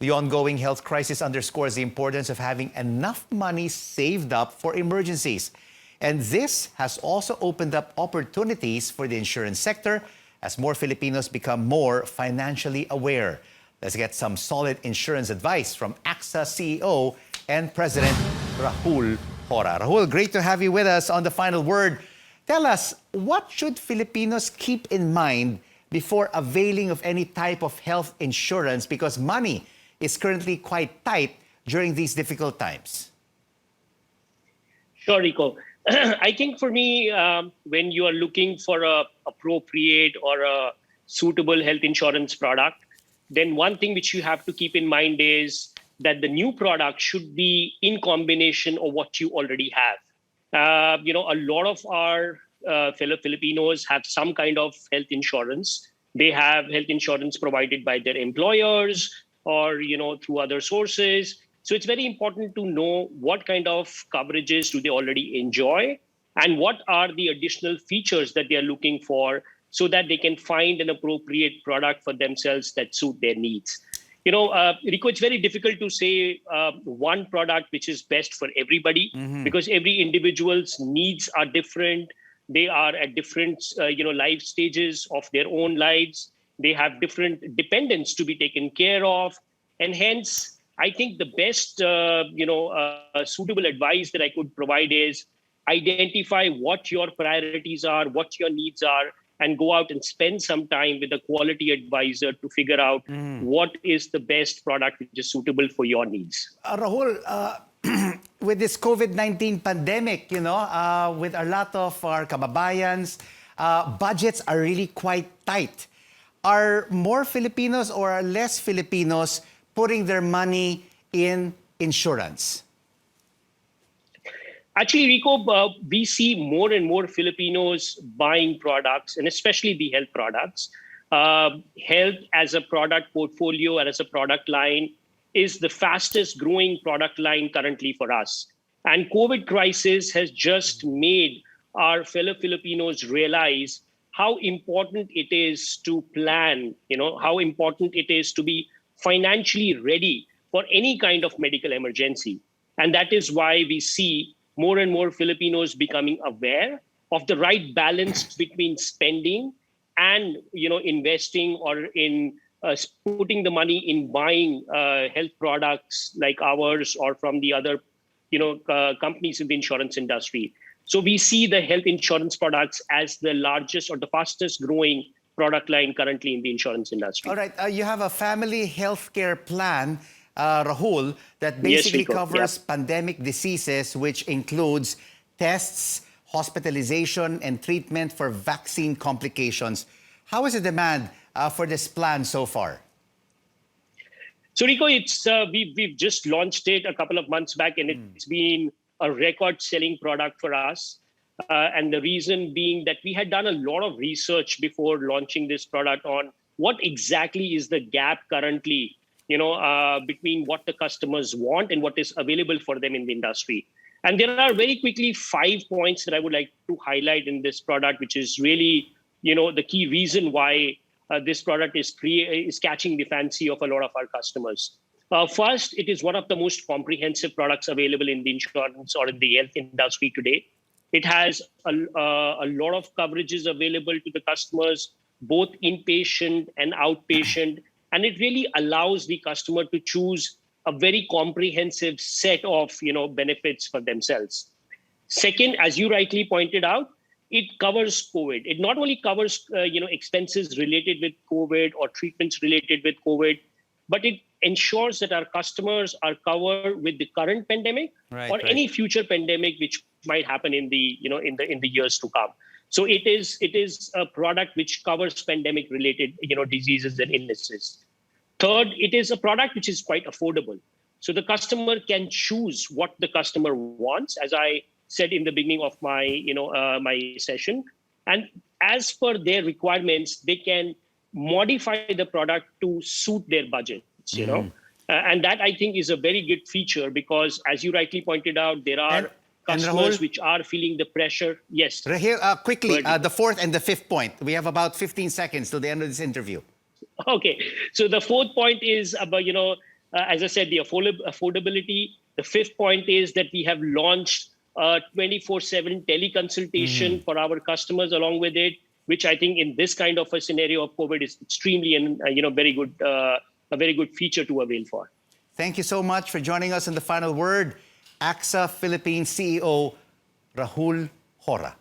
The ongoing health crisis underscores the importance of having enough money saved up for emergencies. And this has also opened up opportunities for the insurance sector as more Filipinos become more financially aware. Let's get some solid insurance advice from AXA CEO and President Rahul Hora. Rahul, great to have you with us on The Final Word. Tell us, what should Filipinos keep in mind before availing of any type of health insurance, because money is currently quite tight during these difficult times? Sure, Rico. I think for me, when you are looking for a appropriate or a suitable health insurance product, then one thing which you have to keep in mind is that the new product should be in combination of what you already have. A lot of our fellow Filipinos have some kind of health insurance. They have health insurance provided by their employers or, through other sources. So it's very important to know what kind of coverages do they already enjoy and what are the additional features that they are looking for so that they can find an appropriate product for themselves that suit their needs. Rico, it's very difficult to say one product which is best for everybody because every individual's needs are different. They are at different, life stages of their own lives. They have different dependents to be taken care of. And hence, I think the best, suitable advice that I could provide is identify what your priorities are, what your needs are, and go out and spend some time with a quality advisor to figure out what is the best product which is suitable for your needs. Rahul, with this COVID-19 pandemic, with a lot of our kababayans, budgets are really quite tight. Are more Filipinos or are less Filipinos putting their money in insurance? Actually, Rico, we see more and more Filipinos buying products, and especially the health products. Health as a product portfolio and as a product line is the fastest growing product line currently for us. And COVID crisis has just made our fellow Filipinos realize how important it is to plan, how important it is to be financially ready for any kind of medical emergency. And that is why we see more and more Filipinos becoming aware of the right balance between spending and, investing or in putting the money in buying health products like ours or from the other, companies in the insurance industry. So we see the health insurance products as the largest or the fastest growing product line currently in the insurance industry. All right. You have a family healthcare plan, Rahul, that basically covers pandemic diseases, which includes tests, hospitalization, and treatment for vaccine complications. How is the demand for this plan so far? So, Rico, it's we've just launched it a couple of months back, and it's been a record-selling product for us. And the reason being that we had done a lot of research before launching this product on what exactly is the gap currently, between what the customers want and what is available for them in the industry. And there are very quickly 5 points that I would like to highlight in this product, which is really, the key reason why this product is catching the fancy of a lot of our customers. First, it is one of the most comprehensive products available in the insurance or in the health industry today. It has a lot of coverages available to the customers, both inpatient and outpatient, and it really allows the customer to choose a very comprehensive set of benefits for themselves. Second, as you rightly pointed out, it covers COVID. It not only covers expenses related with COVID or treatments related with COVID, but it ensures that our customers are covered with the current pandemic or any future pandemic which might happen in the in the years to come. So it is a product which covers pandemic related diseases and illnesses. Third, it is a product which is quite affordable. So the customer can choose what the customer wants, as I said in the beginning of my my session, and as per their requirements, they can modify the product to suit their budgets. And that I think is a very good feature because, as you rightly pointed out, there are customers which are feeling the pressure. Yes. Rahul, quickly, the fourth and the fifth point. We have about 15 seconds till the end of this interview. Okay. So the fourth point is about, as I said, the affordability. The fifth point is that we have launched 24/7 teleconsultation for our customers along with it, which I think in this kind of a scenario of COVID is extremely and very good, a very good feature to avail for. Thank you so much for joining us in the final word. AXA Philippines CEO Rahul Hora.